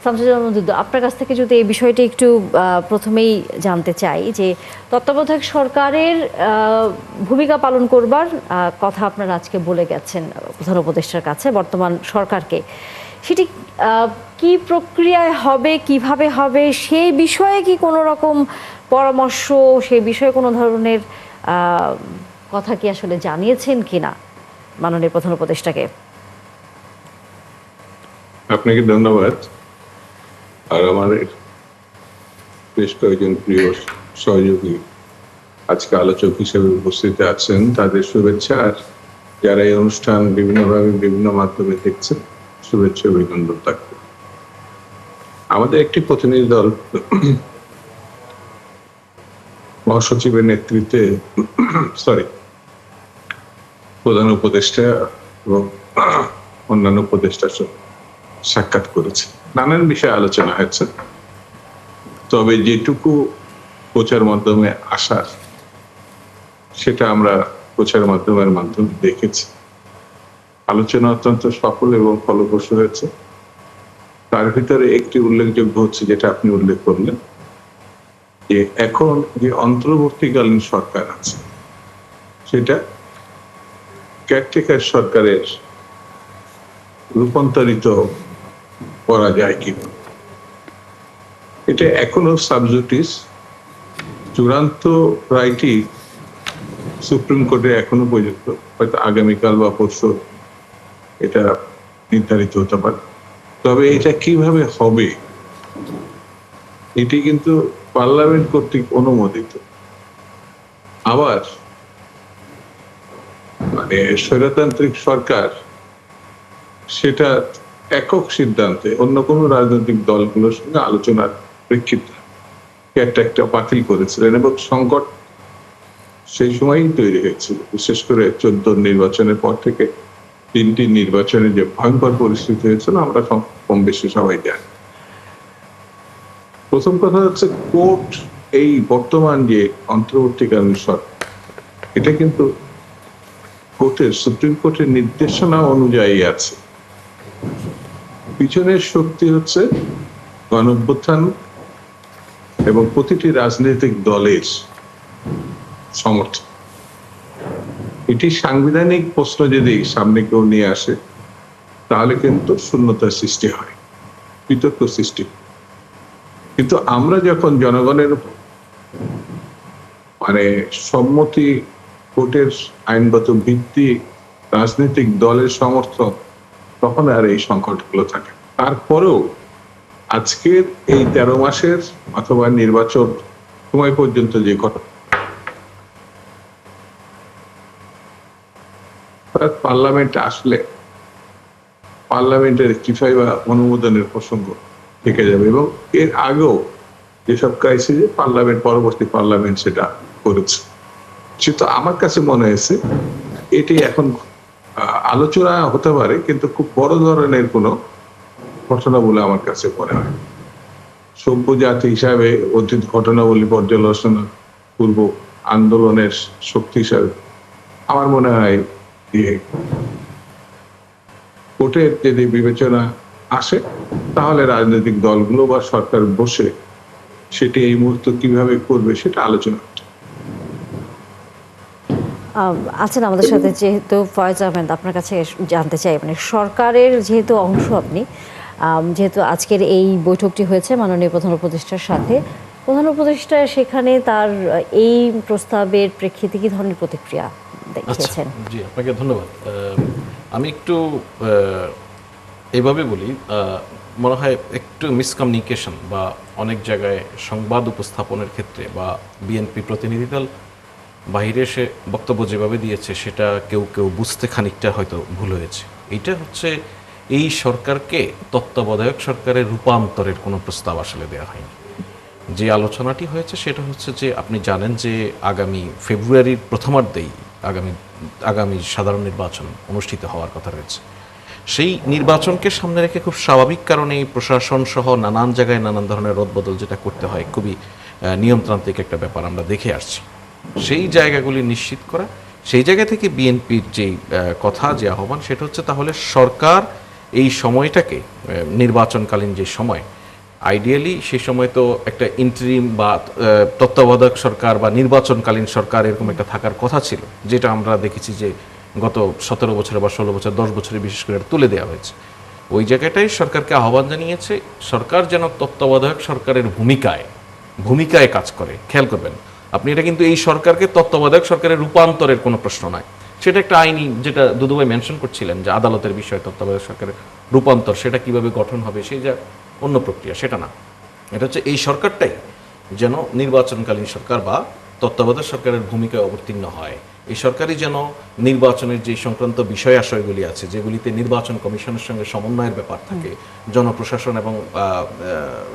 শামসুজ্জামান মজুমদার, আপনার কাছ থেকে যদি এই বিষয়টি একটু প্রথমেই জানতে চাই যে তত্ত্বাবধায়ক সরকারের ভূমিকা পালন করবার কথা আপনারা আজকে বলে গেছেন প্রধান উপদেষ্টার কাছে বর্তমান সরকারকে, সেটি কি প্রক্রিয়ায় হবে, কিভাবে হবে, সেই বিষয়ে কি কোনো রকম পরামর্শ, সেই বিষয়ে কোনো ধরনের কথা কি আসলে জানিয়েছেন কিনা মাননীয় প্রধান উপদেষ্টাকে? আপনাকে ধন্যবাদ। আর আমার বেশ কয়েকজন প্রিয় সহযোগী আজকে আলোচক হিসেবে উপস্থিত আছেন, তাদের শুভেচ্ছা। আর যারা এই অনুষ্ঠান বিভিন্নভাবে বিভিন্ন মাধ্যমে দেখছেন, শুভেচ্ছা অভিনন্দন থাকবে। আমাদের একটি প্রতিনিধি দল মহাসচিবের নেতৃত্বে প্রধান উপদেষ্টা এবং অন্যান্য উপদেষ্টার সঙ্গে সাক্ষাৎ করেছে। নানান বিষয়ে আলোচনা হয়েছে, তবে যেটুকু প্রচার মাধ্যমে আসার সেটা আমরা প্রচার মাধ্যমে দেখেছি। আলোচনা অত্যন্ত সফল এবং ফলপ্রসূ হয়েছে। তার ভিতরে একটি উল্লেখযোগ্য হচ্ছে যেটা আপনি উল্লেখ করলেন, যে এখন যে অন্তর্বর্তীকালীন সরকার আছে সেটা কেয়ারটেকার সরকারের রূপান্তরিত করা যায় কিনা, এটা এখনো সাবজুডিস। চূড়ান্ত রায়টি সুপ্রিম কোর্টে এখনো পর্যন্ত, হয়তো আগামীকাল বা পরশু এটা নির্ধারিত হতে পারে। তবে এটা কিভাবে হবে এটি কিন্তু পার্লামেন্ট কর্তৃক অনুমোদিত। আবার মানে স্বৈরতান্ত্রিক সরকার সেটা একক সিদ্ধান্তে অন্য কোনো রাজনৈতিক দলগুলোর সঙ্গে আলোচনার প্রেক্ষিতে একটা বাতিল করেছিলেন, এবং সংকট সেই সময়ই তৈরি হয়েছিল। বিশেষ করে 14 নির্বাচনের পর থেকে 3টি নির্বাচনে যে ভয়ঙ্কর পরিস্থিতি হয়েছিল আমরা কম বেশি সবাই জানি। প্রথম কথা হচ্ছে, কোর্ট এই বর্তমান যে অন্তর্বর্তীকালীন সরকার, এটা কিন্তু কোর্টের, সুপ্রিম কোর্টের নির্দেশনা অনুযায়ী আছে। পিছনের শক্তি হচ্ছে গণঅভ্যুত্থান এবং প্রতিটি রাজনৈতিক দলের সমর্থন। এটি সাংবিধানিক প্রশ্ন যদি সামনে কেউ নিয়ে আসে তাহলে কিন্তু শূন্যতার সৃষ্টি হয়, বিতর্ক সৃষ্টি। কিন্তু আমরা যখন জনগণের মানে সম্মতি, কোর্টের আইনগত ভিত্তি, রাজনৈতিক দলের সমর্থন, তখন আর এই সংকটগুলো থাকে। তারপরেও আজকের এই 13 মাসের অথবা নির্বাচন সময় পর্যন্ত যে ঘটনা, পার্লামেন্ট আসলে পার্লামেন্টের কিফাই বা অনুমোদনের প্রসঙ্গ থেকে যাবে, এবং এর আগেও যেসব ক্রাইসিসে পার্লামেন্ট, পরবর্তী পার্লামেন্ট সেটা করেছে। সেটা আমার কাছে মনে হয়েছে এটি এখন আলোচনা হতে পারে, কিন্তু খুব বড় ধরনের কোনো ঘটনা বলে আমার কাছে মনে হয়। সভ্য জাতি হিসাবে অতীত ঘটনাবলী পর্যালোচনা পূর্ব আন্দোলনের শক্তি হিসাবে আমার মনে হয় যে কোর্টের যদি বিবেচনা আসে তাহলে রাজনৈতিক দলগুলো বা সরকার বসে সেটি এই মুহূর্তে কিভাবে করবে সেটা আলোচনা আছেন আমাদের সাথে যেহেতু ফয়েজ আহমেদ, আপনার কাছে জানতে চাই, মানে সরকারের যেহেতু অংশ আপনি, যেহেতু আজকের এই বৈঠকটি হয়েছে মাননীয় প্রধান উপদেষ্টার সাথে, প্রধান উপদেষ্টা সেখানে তার এই প্রস্তাবের প্রেক্ষিতে কি ধরনের প্রতিক্রিয়া দেখিয়েছেন? জি, আপনাকে ধন্যবাদ। আমি একটু এভাবে বলি, মনে হয় একটু মিসকমিউনিকেশন বা অনেক জায়গায় সংবাদ উপস্থাপনের ক্ষেত্রে বা বিএনপি প্রতিনিধি দল বাহিরে এসে বক্তব্য যেভাবে দিয়েছে সেটা কেউ কেউ বুঝতে খানিকটা হয়তো ভুল হয়েছে। এইটা হচ্ছে এই সরকারকে তত্ত্বাবধায়ক সরকারের রূপান্তরের কোনো প্রস্তাব আসলে দেওয়া হয়নি। যে আলোচনাটি হয়েছে সেটা হচ্ছে যে আপনি জানেন যে আগামী ফেব্রুয়ারির প্রথমার্ধেই আগামী সাধারণ নির্বাচন অনুষ্ঠিত হওয়ার কথা রয়েছে। সেই নির্বাচনকে সামনে রেখে খুব স্বাভাবিক কারণে প্রশাসন সহ নানান জায়গায় নানান ধরনের রদবদল যেটা করতে হয়, খুবই নিয়মতান্ত্রিক একটা ব্যাপার আমরা দেখে আসছি। সেই জায়গাগুলি নিশ্চিত করা, সেই জায়গা থেকে বিএনপির যেই কথা, যে আহ্বান, সেটা হচ্ছে তাহলে সরকার এই সময়টাকে নির্বাচনকালীন যে সময়, আইডিয়ালি সেই সময় তো একটা ইন্টারিম বা তত্ত্বাবধায়ক সরকার বা নির্বাচনকালীন সরকার এরকম একটা থাকার কথা ছিল, যেটা আমরা দেখেছি যে গত 17 বছরে বা 16 বছর 10 বছরে বিশেষ করে এটা তুলে দেওয়া হয়েছে। ওই জায়গাটাই সরকারকে আহ্বান জানিয়েছে সরকার যেন তত্ত্বাবধায়ক সরকারের ভূমিকায় কাজ করে। খেয়াল করবেন আপনি, এটা কিন্তু এই সরকারকে তত্ত্বাবধায়ক সরকারের রূপান্তরের কোনো প্রশ্ন নয়। সেটা একটা আইনি, যেটা দুদুভাই মেনশন করছিলেন যে আদালতের বিষয় তত্ত্বাবধায়ক সরকারের রূপান্তর, সেটা কিভাবে গঠন হবে সেই যা অন্য প্রক্রিয়া, সেটা না। এটা হচ্ছে এই সরকারটাই যেন নির্বাচনকালীন সরকার বা তত্ত্বাবধায়ক সরকারের ভূমিকায় অবতীর্ণ হয়। এই সরকারই যেন নির্বাচনের যে সংক্রান্ত বিষয় আশয়গুলি আছে, যেগুলিতে নির্বাচন কমিশনের সঙ্গে সমন্বয়ের ব্যাপার থাকে, জনপ্রশাসন এবং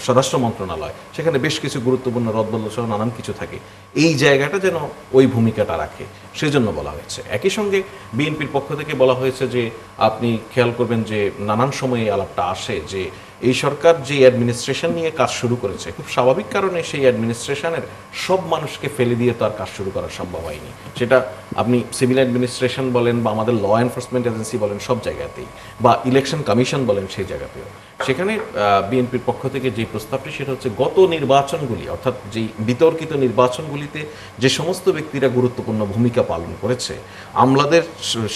স্বরাষ্ট্র মন্ত্রণালয়, সেখানে বেশ কিছু গুরুত্বপূর্ণ রদবদল সহ নানান কিছু থাকে, এই জায়গাটা যেন ওই ভূমিকাটা রাখে, সেজন্য বলা হয়েছে। একই সঙ্গে বিএনপির পক্ষ থেকে বলা হয়েছে যে আপনি খেয়াল করবেন যে নানান সময়ে এই আলাপটা আসে যে এই সরকার যে অ্যাডমিনিস্ট্রেশন নিয়ে কাজ শুরু করেছে, খুব স্বাভাবিক কারণে সেই অ্যাডমিনিস্ট্রেশনের সব মানুষকে ফেলে দিয়ে তো আর কাজ শুরু করা সম্ভব হয়নি। সেটা আপনি সিভিল অ্যাডমিনিস্ট্রেশন বলেন বা আমাদের ল এনফোর্সমেন্ট এজেন্সি বলেন, সব জায়গাতেই, বা ইলেকশন কমিশন বলেন, সেই জায়গাতেও। সেখানে বিএনপির পক্ষ থেকে যে প্রস্তাবটি, সেটা হচ্ছে গত নির্বাচনগুলি, অর্থাৎ যেই বিতর্কিত নির্বাচনগুলিতে যে সমস্ত ব্যক্তিরা গুরুত্বপূর্ণ ভূমিকা পালন করেছে,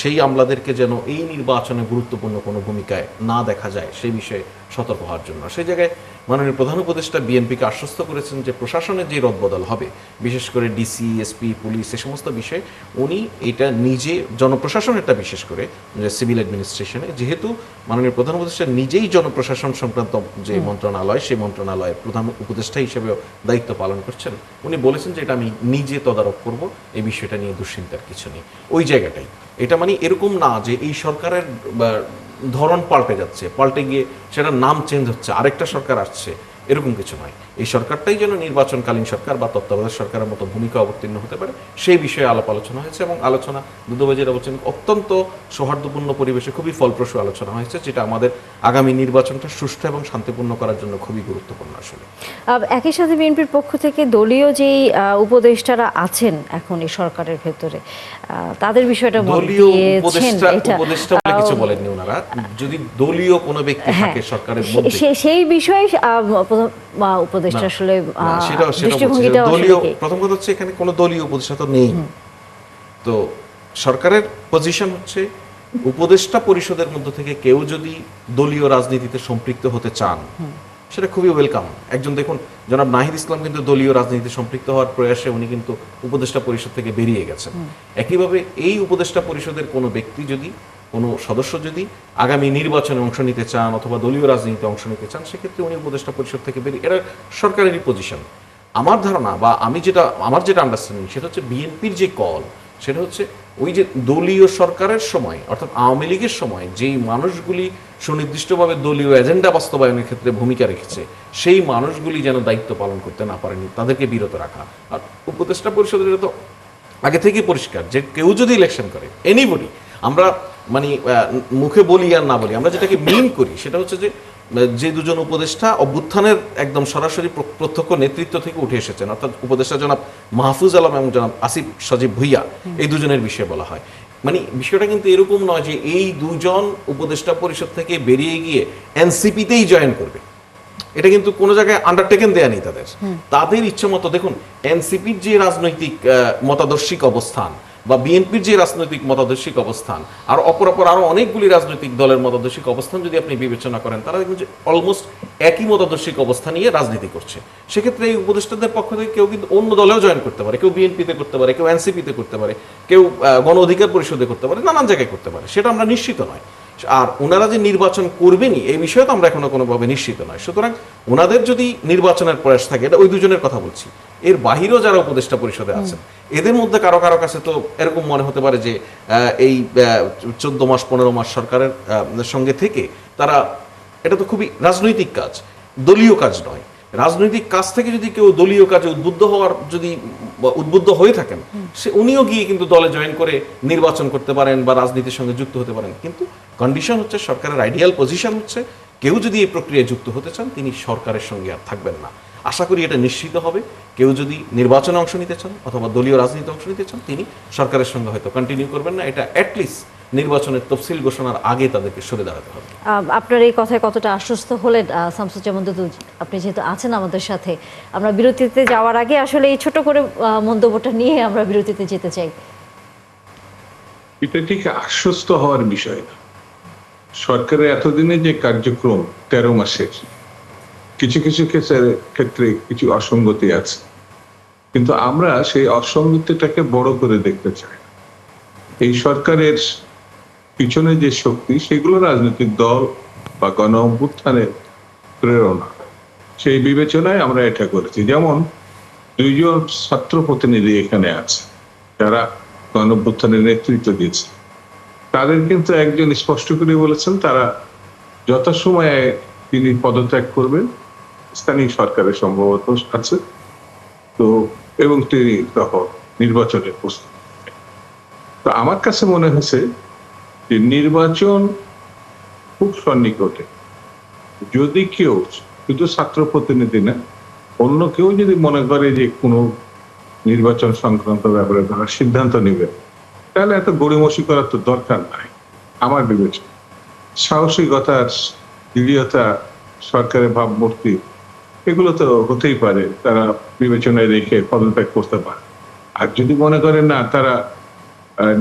সেই আমলাদেরকে যেন এই নির্বাচনে গুরুত্বপূর্ণ কোনো ভূমিকায় না দেখা যায় সেই বিষয়ে সতর্ক হওয়ার জন্য। সেই জায়গায় মাননীয় প্রধান উপদেষ্টা বিএনপিকে আশ্বস্ত করেছেন যে প্রশাসনের যে রদবদল হবে, বিশেষ করে ডিসি, এসপি, পুলিশ, এ সমস্ত বিষয়ে উনি এটা নিজে, জনপ্রশাসনেরটা বিশেষ করে সিভিল অ্যাডমিনিস্ট্রেশনে, যেহেতু মাননীয় প্রধান উপদেষ্টা নিজেই জনপ্রশাসন সংক্রান্ত যে মন্ত্রণালয়, সেই মন্ত্রণালয়ের প্রধান উপদেষ্টা হিসেবেও দায়িত্ব পালন করছেন, উনি বলেছেন যে এটা আমি নিজে তদারক করব, এই বিষয়টা নিয়ে দুশ্চিন্তার কিছু নেই। ওই জায়গাটাই এটা, মানে এরকম না যে এই সরকারের ধরন পাল্টে যাচ্ছে, পাল্টে গিয়ে সেটার নাম চেঞ্জ হচ্ছে, আরেকটা সরকার আসছে, এরকম কিছু নয়। এই সরকারটাই যেন নির্বাচনকালীন সরকার বা তত্ত্বাবধায়ক সরকারের মতো ভূমিকা অবতীর্ণ হতে পারে, সেই বিষয়ে আলাপ আলোচনা হয়েছে। এবং আলোচনা দুদুভাই যেটা বলছেন, অত্যন্ত সৌহার্দ্যপূর্ণ পরিবেশে খুবই ফলপ্রসূ আলোচনা হয়েছে, যেটা আমাদের আগামী নির্বাচনটা সুষ্ঠু এবং শান্তিপূর্ণ করার জন্য খুবই গুরুত্বপূর্ণ আসলে। একই সাথে বিএনপির পক্ষ থেকে দলীয় যেই উপদেষ্টারা আছেন এখন এই সরকারের ভেতরে, তাদের বিষয়টা দলীয় উপদেষ্টা বলে কিছু বলেননি ওনারা, যদি দলীয় কোনো ব্যক্তি থাকে সরকারের মধ্যে, সেই বিষয়ে উপদেষ্টা আসলে সেটা দলীয়, প্রথম কথা হচ্ছে এখানে কোনো দলীয় উপদেষ্টা তো নেই। তো সরকারের পজিশন হচ্ছে উপদেষ্টা পরিষদের মধ্যে থেকে কেউ যদি দলীয় রাজনীতিতে সম্পৃক্ত হতে চান, সেটা খুবই ওয়েলকাম। একজন দেখুন, জনাব নাহিদ ইসলাম কিন্তু দলীয় রাজনীতিতে সম্পৃক্ত হওয়ার প্রয়াসে উনি কিন্তু উপদেষ্টা পরিষদ থেকে বেরিয়ে গেছেন। একইভাবে এই উপদেষ্টা পরিষদের কোনো ব্যক্তি যদি, কোনো সদস্য যদি আগামী নির্বাচনে অংশ নিতে চান অথবা দলীয় রাজনীতিতে অংশ নিতে চান, সেক্ষেত্রে উনি উপদেষ্টা পরিষদ থেকে বেরিয়ে, এটা সরকারেরই পজিশন। আমার ধারণা বা আমার যেটা আন্ডারস্ট্যান্ডিং, সেটা হচ্ছে বিএনপির যে কল, সেটা হচ্ছে ওই যে দলীয় সরকারের সময়, অর্থাৎ আওয়ামী লীগের সময় যেই মানুষগুলি সুনির্দিষ্টভাবে দলীয় এজেন্ডা বাস্তবায়নের ক্ষেত্রে ভূমিকা রেখেছে, সেই মানুষগুলি যেন দায়িত্ব পালন করতে না পারেনি, তাদেরকে বিরত রাখা। আর উপদেষ্টা পরিষদের তো আগে থেকেই পরিষ্কার যে কেউ যদি ইলেকশন করে, এনিবডি, আমরা মানে মুখে বলি আর না বলি, আমরা যেটাকে মিন করি সেটা হচ্ছে যে দুজন উপদেষ্টা অভ্যুত্থানের একদম সরাসরি প্রত্যক্ষ নেতৃত্ব থেকে উঠে এসেছেন, অর্থাৎ উপদেষ্টা জনাব মাহফুজ আলম এবং জনাব আসিফ সজীব ভুইয়া, এই দুজনের বিষয়ে বলা হয়। মানে বিষয়টা কিন্তু এরকম নয় যে এই দুজন উপদেষ্টা পরিষদ থেকে বেরিয়ে গিয়ে এনসিপিতেই জয়েন করবে, এটা কিন্তু কোনো জায়গায় আন্ডারটেকেন দেয়া নেই তাদের ইচ্ছে মতো। দেখুন, এনসিপির যে রাজনৈতিক মতাদর্শিক অবস্থান বা বিএনপির যে রাজনৈতিক মতাদর্শিক অবস্থান, আর অপরাপর আরো অনেকগুলি রাজনৈতিক দলের মতাদর্শিক অবস্থান যদি আপনি বিবেচনা করেন, তারা দেখবেন যে অলমোস্ট একই মতাদর্শিক অবস্থান নিয়ে রাজনীতি করছে। সেক্ষেত্রে এই উপদেষ্টাদের পক্ষ থেকে কেউ কিন্তু অন্য দলেও জয়েন করতে পারে, কেউ বিএনপিতে করতে পারে, কেউ এনসিপিতে করতে পারে, কেউ গণ অধিকার পরিষদে করতে পারে, নানান জায়গায় করতে পারে, সেটা আমরা নিশ্চিত নয়। আর ওনারা যে নির্বাচন করবেনই এই বিষয়ে তো আমরা এখনো কোনোভাবে নিশ্চিত নয়। সুতরাং ওনাদের যদি নির্বাচনের প্রয়াস থাকে, এটা ওই দুজনের কথা বলছি, এর বাহিরেও যারা উপদেষ্টা পরিষদে আছেন, এদের মধ্যে কারো কারো কাছে তো এরকম মনে হতে পারে যে এই 14 মাস 15 মাস সরকারের সঙ্গে থেকে তারা, এটা তো খুবই রাজনৈতিক কাজ, দলীয় কাজ নয়। রাজনৈতিক কাজ থেকে যদি কেউ দলীয় কাজে উদ্বুদ্ধ হয়ে থাকেন, উনিও গিয়ে কিন্তু দলে জয়েন করে নির্বাচন করতে পারেন বা রাজনীতির সঙ্গে যুক্ত হতে পারেন। কিন্তু কন্ডিশন হচ্ছে, সরকারের আইডিয়াল পজিশন হচ্ছে, কেউ যদি এই প্রক্রিয়ায় যুক্ত হতে চান, তিনি সরকারের সঙ্গে আর থাকবেন না। আশা করি এটা নিশ্চিত হবে। কেউ যদি নির্বাচনে অংশ নিতে চান অথবা দলীয় রাজনীতিতে অংশ নিতে চান, তিনি সরকারের সঙ্গে হয়তো কন্টিনিউ করবেন না। এটা অ্যাটলিস্ট নির্বাচনের তফসিল ঘোষণার আগে তাদেরকে সরে দাঁড়াতে হবে। আপনার এই কথায় কতটা আশ্বস্ত হলেন শামসুজ্জামান দুদু, আপনি যেহেতু আছেন আমাদের সাথে? আমরা বিরতিতে যাওয়ার আগে আসলে এই ছোট করে মন্তব্যটা নিয়ে আমরা বিরতিতে যেতে চাই। এটা ঠিক আশ্বস্ত হওয়ার বিষয় না। সরকারের এতদিনে যে কার্যক্রম 13 মাসের, কিছু কিছু ক্ষেত্রে কিছু অসঙ্গতি আছে, কিন্তু আমরা সেই অসঙ্গতিটাকে বড় করে দেখতে চাই না। এই সরকারের পিছনে যে শক্তি, সেগুলো রাজনৈতিক দল বা গণ অভ্যুত্থানের প্রেরণা, সেই বিবেচনায় আমরা এটা করেছি। যেমন 2 জন ছাত্র প্রতিনিধি এখানে আছে যারা গণ অভ্যুত্থানের নেতৃত্ব দিয়েছে, তাদের কিন্তু একজন স্পষ্ট করে বলেছেন তারা যথাসময়ে তিনি পদত্যাগ করবেন, স্থানীয় সরকারের সম্ভবত আছে তো, এবং তিনি তখন নির্বাচনের প্রস্তুতি। তো আমার কাছে মনে হয়েছে যে নির্বাচন খুব সন্নিকটে। যদি কেউ, শুধু ছাত্র প্রতিনিধি না, অন্য কেউ যদি মনে করে যে কোনো নির্বাচন সংক্রান্ত ব্যাপারে তারা সিদ্ধান্ত নেবে, তাহলে এত গড়িমসি করার তো দরকার নাই। আমার বিবেচনা সাহসিকতার, দৃঢ়তা, সরকারের ভাবমূর্তি, এগুলো তো হতেই পারে, তারা বিবেচনায় রেখে পদত্যাগ করতে পারে। আর যদি মনে করেন না তারা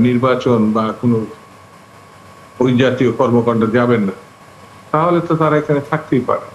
নির্বাচন বা কোনো ওই জাতীয় কর্মকাণ্ড যাবেন না, তাহলে তো তারা এখানে থাকতেই পারে।